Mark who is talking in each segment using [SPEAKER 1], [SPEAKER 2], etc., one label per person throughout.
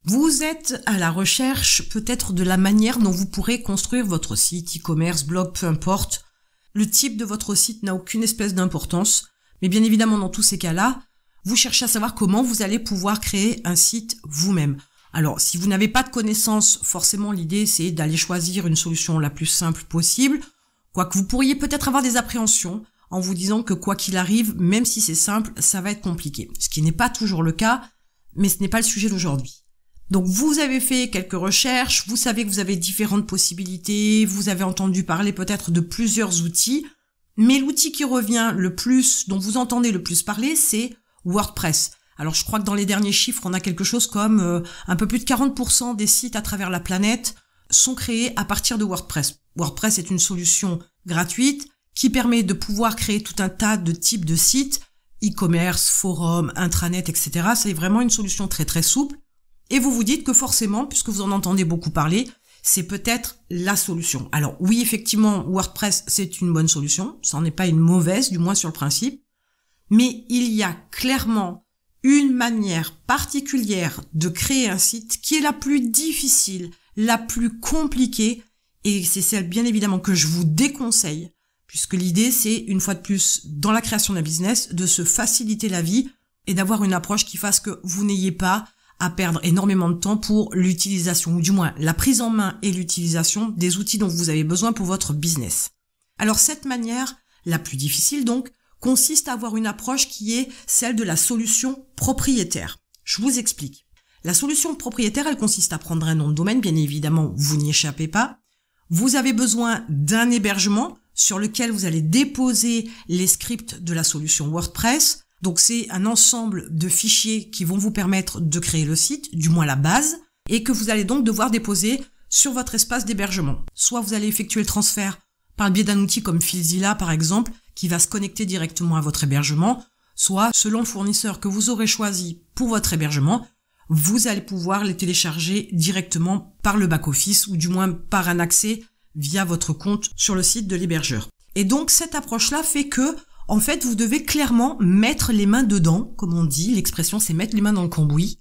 [SPEAKER 1] Vous êtes à la recherche peut-être de la manière dont vous pourrez construire votre site, e-commerce, blog, peu importe. Le type de votre site n'a aucune espèce d'importance, mais bien évidemment dans tous ces cas-là, vous cherchez à savoir comment vous allez pouvoir créer un site vous-même. Alors, si vous n'avez pas de connaissances, forcément l'idée c'est d'aller choisir une solution la plus simple possible, quoique vous pourriez peut-être avoir des appréhensions en vous disant que quoi qu'il arrive, même si c'est simple, ça va être compliqué. Ce qui n'est pas toujours le cas, mais ce n'est pas le sujet d'aujourd'hui. Donc vous avez fait quelques recherches, vous savez que vous avez différentes possibilités, vous avez entendu parler peut-être de plusieurs outils, mais l'outil qui revient le plus, dont vous entendez le plus parler, c'est WordPress. Alors je crois que dans les derniers chiffres, on a quelque chose comme un peu plus de 40% des sites à travers la planète sont créés à partir de WordPress. WordPress est une solution gratuite qui permet de pouvoir créer tout un tas de types de sites, e-commerce, forum, intranet, etc. C'est vraiment une solution très très souple. Et vous vous dites que forcément, puisque vous en entendez beaucoup parler, c'est peut-être la solution. Alors oui, effectivement, WordPress, c'est une bonne solution. Ça n'en est pas une mauvaise, du moins sur le principe. Mais il y a clairement une manière particulière de créer un site qui est la plus difficile, la plus compliquée. Et c'est celle, bien évidemment, que je vous déconseille. Puisque l'idée, c'est, une fois de plus, dans la création d'un business, de se faciliter la vie et d'avoir une approche qui fasse que vous n'ayez pas à perdre énormément de temps pour l'utilisation, ou du moins la prise en main et l'utilisation des outils dont vous avez besoin pour votre business. Alors cette manière, la plus difficile donc, consiste à avoir une approche qui est celle de la solution propriétaire. Je vous explique. La solution propriétaire, elle consiste à prendre un nom de domaine, bien évidemment, vous n'y échappez pas. Vous avez besoin d'un hébergement sur lequel vous allez déposer les scripts de la solution WordPress. Donc c'est un ensemble de fichiers qui vont vous permettre de créer le site, du moins la base, et que vous allez donc devoir déposer sur votre espace d'hébergement. Soit vous allez effectuer le transfert par le biais d'un outil comme FileZilla par exemple, qui va se connecter directement à votre hébergement, soit selon le fournisseur que vous aurez choisi pour votre hébergement, vous allez pouvoir les télécharger directement par le back-office ou du moins par un accès via votre compte sur le site de l'hébergeur. Et donc cette approche-là fait que en fait, vous devez clairement mettre les mains dedans, comme on dit, l'expression c'est mettre les mains dans le cambouis.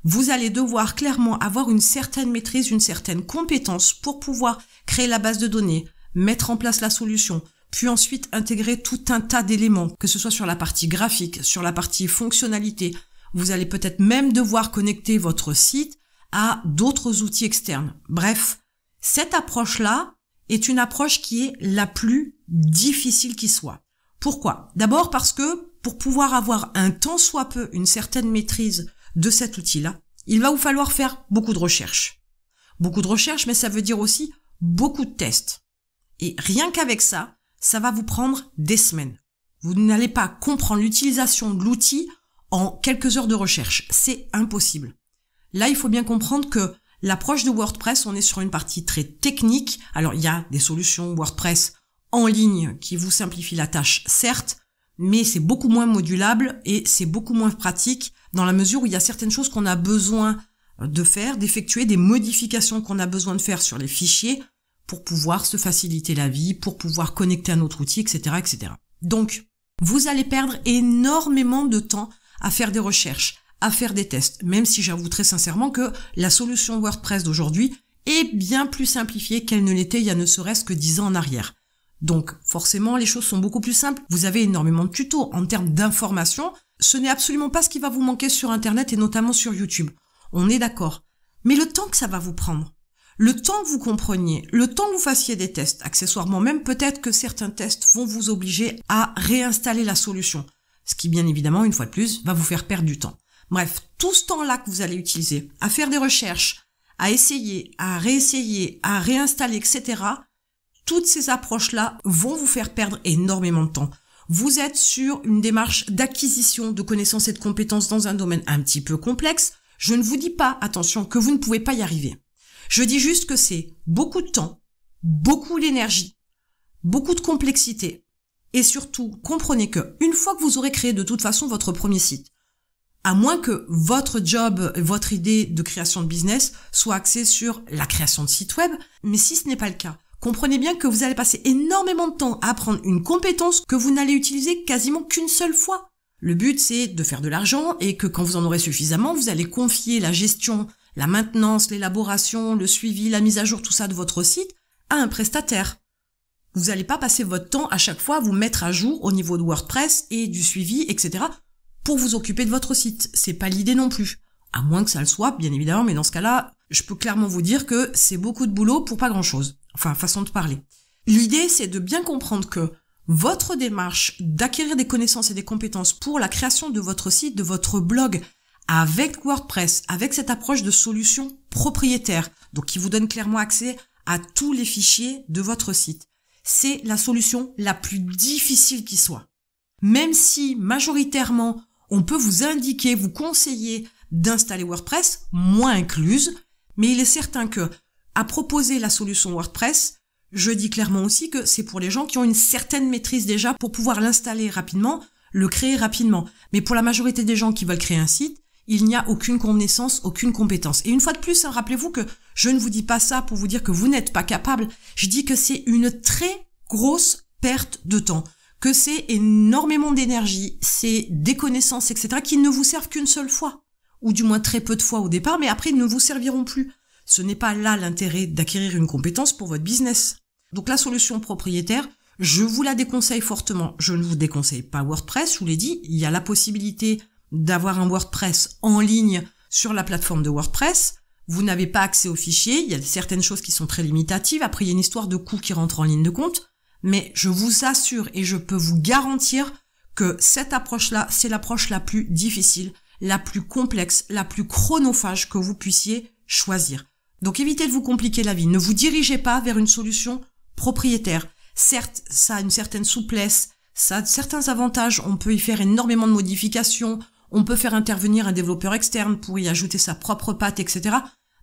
[SPEAKER 1] Vous allez devoir clairement avoir une certaine maîtrise, une certaine compétence pour pouvoir créer la base de données, mettre en place la solution, puis ensuite intégrer tout un tas d'éléments, que ce soit sur la partie graphique, sur la partie fonctionnalité. Vous allez peut-être même devoir connecter votre site à d'autres outils externes. Bref, cette approche-là est une approche qui est la plus difficile qui soit. Pourquoi? D'abord parce que pour pouvoir avoir un tant soit peu une certaine maîtrise de cet outil-là, il va vous falloir faire beaucoup de recherches. Beaucoup de recherches, mais ça veut dire aussi beaucoup de tests. Et rien qu'avec ça, ça va vous prendre des semaines. Vous n'allez pas comprendre l'utilisation de l'outil en quelques heures de recherche. C'est impossible. Là, il faut bien comprendre que l'approche de WordPress, on est sur une partie très technique. Alors, il y a des solutions WordPress en ligne qui vous simplifie la tâche, certes, mais c'est beaucoup moins modulable et c'est beaucoup moins pratique dans la mesure où il y a certaines choses qu'on a besoin de faire, d'effectuer, des modifications qu'on a besoin de faire sur les fichiers pour pouvoir se faciliter la vie, pour pouvoir connecter un autre outil, etc., etc. Donc, vous allez perdre énormément de temps à faire des recherches, à faire des tests, même si j'avoue très sincèrement que la solution WordPress d'aujourd'hui est bien plus simplifiée qu'elle ne l'était il y a ne serait-ce que 10 ans en arrière. Donc forcément, les choses sont beaucoup plus simples. Vous avez énormément de tutos en termes d'information. Ce n'est absolument pas ce qui va vous manquer sur Internet et notamment sur YouTube. On est d'accord. Mais le temps que ça va vous prendre, le temps que vous compreniez, le temps que vous fassiez des tests, accessoirement même peut-être que certains tests vont vous obliger à réinstaller la solution. Ce qui bien évidemment, une fois de plus, va vous faire perdre du temps. Bref, tout ce temps-là que vous allez utiliser à faire des recherches, à essayer, à réessayer, à réinstaller, etc., toutes ces approches-là vont vous faire perdre énormément de temps. Vous êtes sur une démarche d'acquisition de connaissances et de compétences dans un domaine un petit peu complexe. Je ne vous dis pas, attention, que vous ne pouvez pas y arriver. Je dis juste que c'est beaucoup de temps, beaucoup d'énergie, beaucoup de complexité. Et surtout, comprenez que une fois que vous aurez créé de toute façon votre premier site, à moins que votre job, votre idée de création de business soit axée sur la création de site web, mais si ce n'est pas le cas, comprenez bien que vous allez passer énormément de temps à apprendre une compétence que vous n'allez utiliser quasiment qu'une seule fois. Le but, c'est de faire de l'argent et que quand vous en aurez suffisamment, vous allez confier la gestion, la maintenance, l'élaboration, le suivi, la mise à jour, tout ça de votre site à un prestataire. Vous n'allez pas passer votre temps à chaque fois à vous mettre à jour au niveau de WordPress et du suivi, etc. pour vous occuper de votre site. C'est pas l'idée non plus. À moins que ça le soit, bien évidemment, mais dans ce cas-là, je peux clairement vous dire que c'est beaucoup de boulot pour pas grand-chose. Enfin, façon de parler. L'idée, c'est de bien comprendre que votre démarche d'acquérir des connaissances et des compétences pour la création de votre site, de votre blog, avec WordPress, avec cette approche de solution propriétaire, donc qui vous donne clairement accès à tous les fichiers de votre site, c'est la solution la plus difficile qui soit. Même si, majoritairement, on peut vous indiquer, vous conseiller d'installer WordPress, moi incluse, mais il est certain que, à proposer la solution WordPress, je dis clairement aussi que c'est pour les gens qui ont une certaine maîtrise déjà pour pouvoir l'installer rapidement, le créer rapidement. Mais pour la majorité des gens qui veulent créer un site, il n'y a aucune connaissance, aucune compétence. Et une fois de plus, rappelez-vous que je ne vous dis pas ça pour vous dire que vous n'êtes pas capable. Je dis que c'est une très grosse perte de temps, que c'est énormément d'énergie, c'est des connaissances, etc. qui ne vous servent qu'une seule fois, ou du moins très peu de fois au départ, mais après ils ne vous serviront plus. Ce n'est pas là l'intérêt d'acquérir une compétence pour votre business. Donc la solution propriétaire, je vous la déconseille fortement. Je ne vous déconseille pas WordPress, je vous l'ai dit, il y a la possibilité d'avoir un WordPress en ligne sur la plateforme de WordPress. Vous n'avez pas accès aux fichiers, il y a certaines choses qui sont très limitatives. Après, il y a une histoire de coût qui rentre en ligne de compte. Mais je vous assure et je peux vous garantir que cette approche-là, c'est l'approche la plus difficile, la plus complexe, la plus chronophage que vous puissiez choisir. Donc évitez de vous compliquer la vie. Ne vous dirigez pas vers une solution propriétaire. Certes, ça a une certaine souplesse, ça a certains avantages, on peut y faire énormément de modifications, on peut faire intervenir un développeur externe pour y ajouter sa propre patte, etc.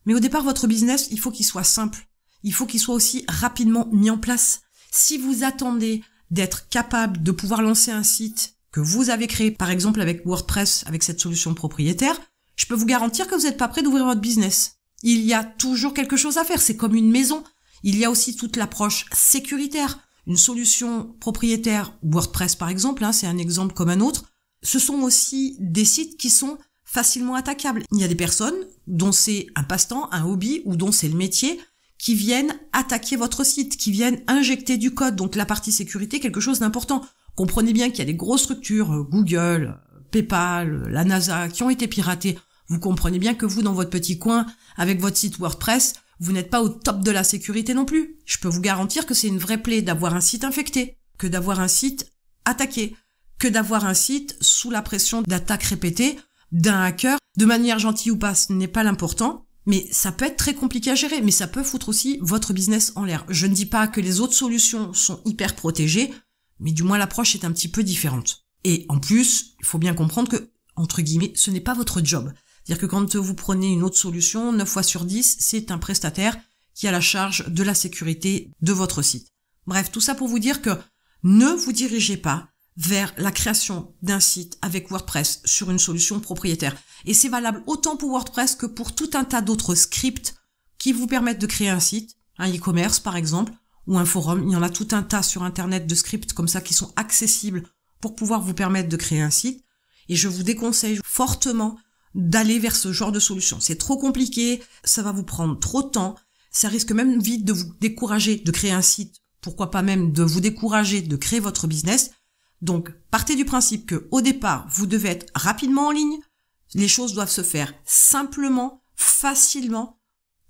[SPEAKER 1] Mais au départ, votre business, il faut qu'il soit simple. Il faut qu'il soit aussi rapidement mis en place. Si vous attendez d'être capable de pouvoir lancer un site que vous avez créé, par exemple avec WordPress, avec cette solution propriétaire, je peux vous garantir que vous n'êtes pas prêt d'ouvrir votre business. Il y a toujours quelque chose à faire, c'est comme une maison. Il y a aussi toute l'approche sécuritaire. Une solution propriétaire, WordPress par exemple, c'est un exemple comme un autre, ce sont aussi des sites qui sont facilement attaquables. Il y a des personnes dont c'est un passe-temps, un hobby ou dont c'est le métier qui viennent attaquer votre site, qui viennent injecter du code. Donc la partie sécurité, quelque chose d'important. Comprenez bien qu'il y a des grosses structures, Google, PayPal, la NASA, qui ont été piratées. Vous comprenez bien que vous, dans votre petit coin, avec votre site WordPress, vous n'êtes pas au top de la sécurité non plus. Je peux vous garantir que c'est une vraie plaie d'avoir un site infecté, que d'avoir un site attaqué, que d'avoir un site sous la pression d'attaques répétées d'un hacker. De manière gentille ou pas, ce n'est pas l'important, mais ça peut être très compliqué à gérer, mais ça peut foutre aussi votre business en l'air. Je ne dis pas que les autres solutions sont hyper protégées, mais du moins l'approche est un petit peu différente. Et en plus, il faut bien comprendre que, entre guillemets, ce n'est pas votre job. C'est-à-dire que quand vous prenez une autre solution, 9 fois sur 10, c'est un prestataire qui a la charge de la sécurité de votre site. Bref, tout ça pour vous dire que ne vous dirigez pas vers la création d'un site avec WordPress sur une solution propriétaire. Et c'est valable autant pour WordPress que pour tout un tas d'autres scripts qui vous permettent de créer un site, un e-commerce par exemple, ou un forum. Il y en a tout un tas sur Internet de scripts comme ça qui sont accessibles pour pouvoir vous permettre de créer un site. Et je vous déconseille fortement d'aller vers ce genre de solution. C'est trop compliqué, ça va vous prendre trop de temps, ça risque même vite de vous décourager de créer un site, pourquoi pas même de vous décourager de créer votre business. Donc, partez du principe que au départ, vous devez être rapidement en ligne, les choses doivent se faire simplement, facilement,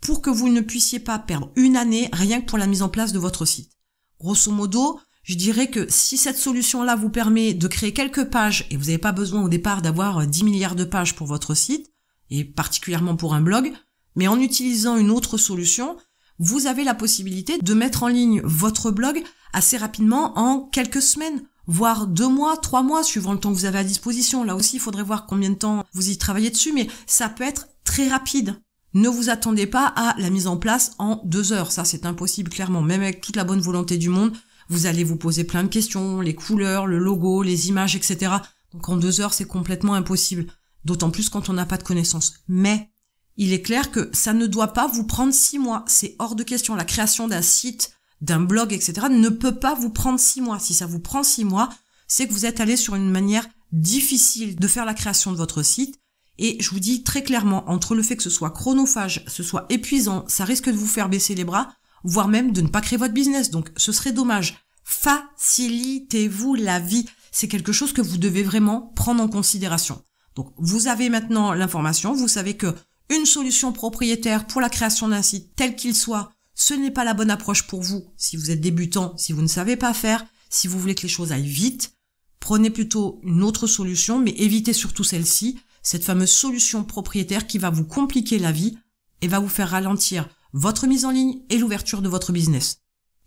[SPEAKER 1] pour que vous ne puissiez pas perdre une année rien que pour la mise en place de votre site. Grosso modo, je dirais que si cette solution-là vous permet de créer quelques pages, et vous n'avez pas besoin au départ d'avoir 10 milliards de pages pour votre site, et particulièrement pour un blog, mais en utilisant une autre solution, vous avez la possibilité de mettre en ligne votre blog assez rapidement en quelques semaines, voire 2 mois, 3 mois, suivant le temps que vous avez à disposition. Là aussi, il faudrait voir combien de temps vous y travaillez dessus, mais ça peut être très rapide. Ne vous attendez pas à la mise en place en 2 heures. Ça, c'est impossible, clairement. Même avec toute la bonne volonté du monde, vous allez vous poser plein de questions, les couleurs, le logo, les images, etc. Donc en 2 heures, c'est complètement impossible. D'autant plus quand on n'a pas de connaissances. Mais il est clair que ça ne doit pas vous prendre 6 mois. C'est hors de question. La création d'un site, d'un blog, etc. ne peut pas vous prendre 6 mois. Si ça vous prend 6 mois, c'est que vous êtes allé sur une manière difficile de faire la création de votre site Et je vous dis très clairement, entre le fait que ce soit chronophage, ce soit épuisant, ça risque de vous faire baisser les bras, voire même de ne pas créer votre business. Donc ce serait dommage. Facilitez-vous la vie. C'est quelque chose que vous devez vraiment prendre en considération. Donc vous avez maintenant l'information, vous savez que une solution propriétaire pour la création d'un site tel qu'il soit, ce n'est pas la bonne approche pour vous si vous êtes débutant, si vous ne savez pas faire, si vous voulez que les choses aillent vite. Prenez plutôt une autre solution, mais évitez surtout celle-ci, cette fameuse solution propriétaire qui va vous compliquer la vie et va vous faire ralentir votre mise en ligne et l'ouverture de votre business.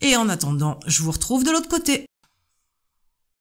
[SPEAKER 1] Et en attendant, je vous retrouve de l'autre côté.